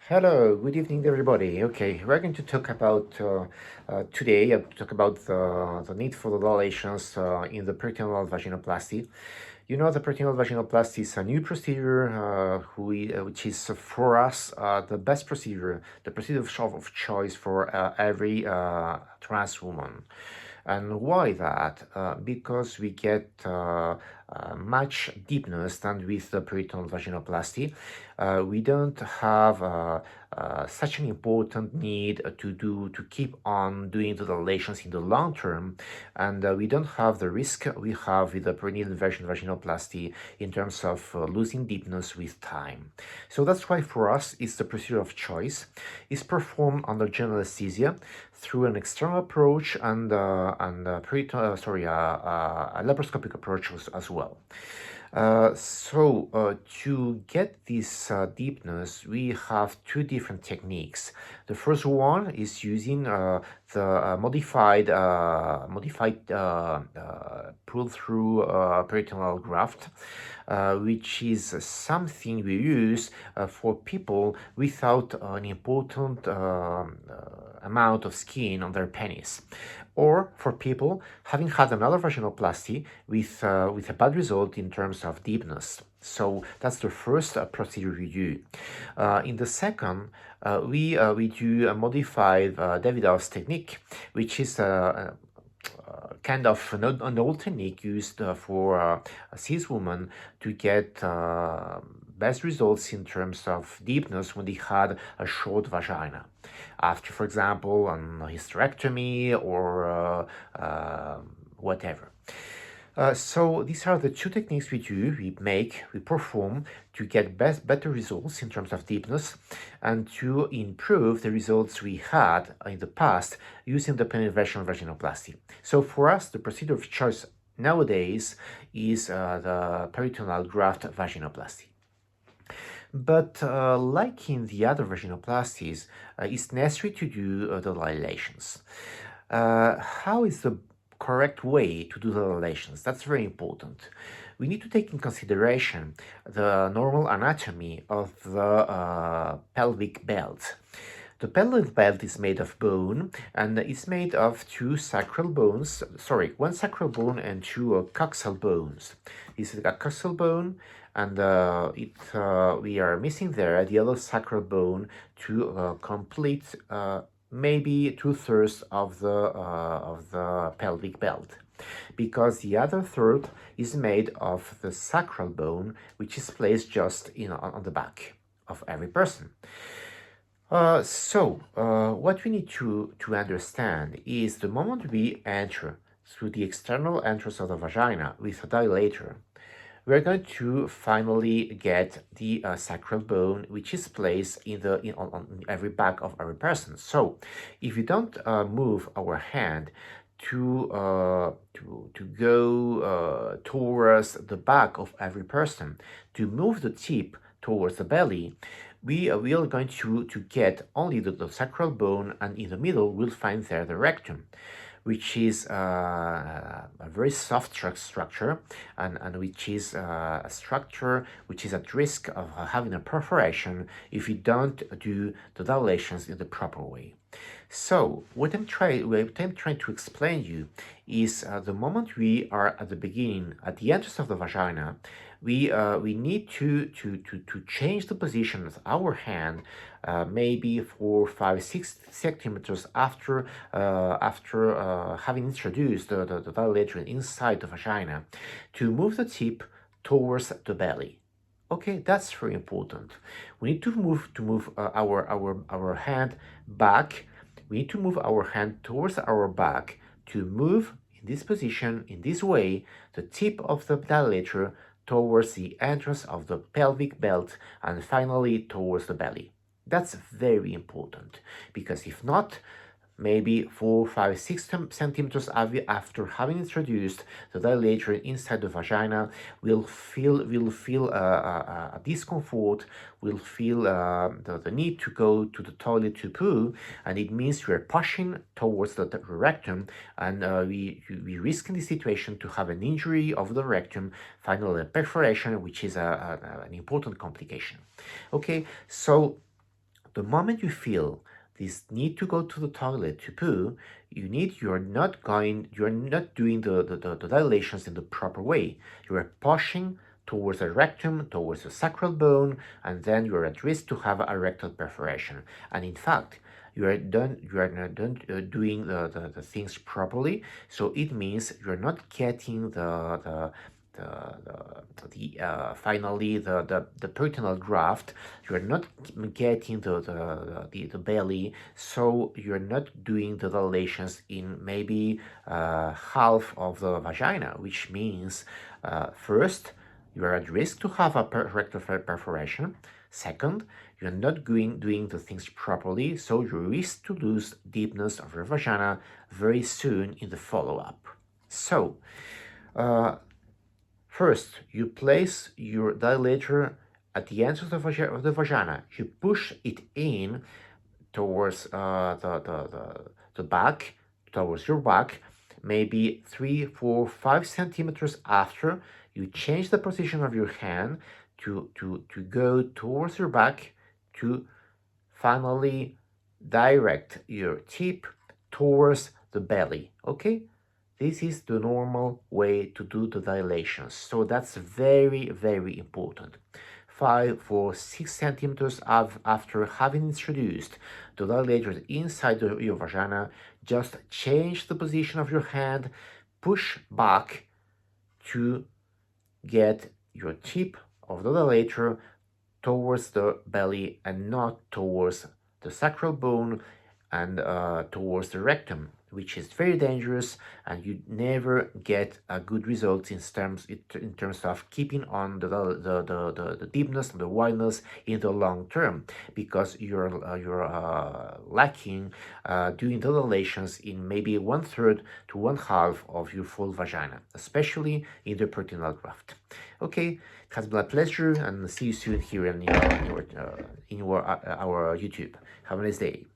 Hello, good evening, everybody. Okay, we're going to talk about today. Talk about the need for the dilations in the peritoneal vaginoplasty. You know, the peritoneal vaginoplasty is a new procedure, which is for us the best procedure, the procedure of choice for every trans woman. And why that? Because we get much deepness than with the peritoneal vaginoplasty. We don't have such an important need to keep on doing the dilations in the long term, and we don't have the risk we have with the peritoneal vaginoplasty in terms of losing deepness with time. So that's why for us it's the procedure of choice. It's performed under general anesthesia through an external approach and a laparoscopic approach as well. To get this deepness, we have two different techniques. The first one is using the modified pull-through peritoneal graft, which is something we use for people without an important amount of skin on their penis, or for people having had another vaginoplasty with a bad result in terms of deepness. So that's the first procedure we do. In the second, we do a modified Davidoff's technique, which is kind of an old technique used for a cis woman to get best results in terms of deepness when they had a short vagina. After, for example, a hysterectomy or whatever. So these are the two techniques we perform to get better results in terms of deepness and to improve the results we had in the past using the penetration vaginoplasty. So for us, the procedure of choice nowadays is the peritoneal graft vaginoplasty. But like in the other vaginoplasties, it's necessary to do the dilations. How is the correct way to do the dilations? That's very important. We need to take in consideration the normal anatomy of the pelvic belt. The pelvic belt is made of bone, and it's made of two sacral bones, one sacral bone and two coxal bones. This is a coxal bone, and we are missing there the other sacral bone to complete maybe 2/3 of the pelvic belt, because the other third is made of the sacral bone, which is placed just on the back of every person. What we need to understand is the moment we enter through the external entrance of the vagina with a dilator, we're going to finally get the sacral bone, which is placed on every back of every person. So, if we don't move our hand to go towards the back of every person, to move the tip towards the belly, we are going to get only the sacral bone, and in the middle we'll find there the rectum, which is a very soft structure, and which is a structure which is at risk of having a perforation if you don't do the dilations in the proper way. So what I'm trying to explain you is the moment we are at the beginning, at the entrance of the vagina, we need to change the position of our hand, maybe 4, 5, 6 centimeters after having introduced the dilator inside the vagina, to move the tip towards the belly. Okay, that's very important. We need to move our hand back. We need to move our hand towards our back to move in this position, in this way, the tip of the dilator towards the entrance of the pelvic belt and finally towards the belly. That's very important, because if not, maybe 4, 5, 6 centimeters after having introduced the dilator inside the vagina, we'll feel a discomfort, we'll feel the need to go to the toilet to poo, and it means we're pushing towards the rectum, and we risk in this situation to have an injury of the rectum, finally a perforation, which is an important complication. Okay, so The moment you feel this need to go to the toilet to poo, you're not doing the dilations in the proper way. You are pushing towards the rectum, towards the sacral bone, and then you're at risk to have a rectal perforation. And in fact, you are not done doing the things properly, so it means you're not getting finally the peritoneal graft. You're not getting the belly, so you're not doing the dilations in maybe half of the vagina, which means first, you are at risk to have a rectal perforation. Second, you're not doing the things properly, so you risk to lose deepness of your vagina very soon in the follow-up. So, first, you place your dilator at the ends of the vagina. You push it in towards the back, towards your back, maybe 3, 4, 5 centimeters after. You change the position of your hand to go towards your back to finally direct your tip towards the belly, okay? This is the normal way to do the dilations, so that's very, very important. 5 or 6 centimeters after having introduced the dilator inside your vagina, just change the position of your hand, push back to get your tip of the dilator towards the belly and not towards the sacral bone and towards the rectum, which is very dangerous, and you never get a good result in terms of keeping on the deepness and the wideness in the long term, because you're lacking doing the dilations in maybe 1/3 to 1/2 of your full vagina, especially in the peritoneal graft. Okay, it has been a pleasure, and see you soon here in our YouTube. Have a nice day.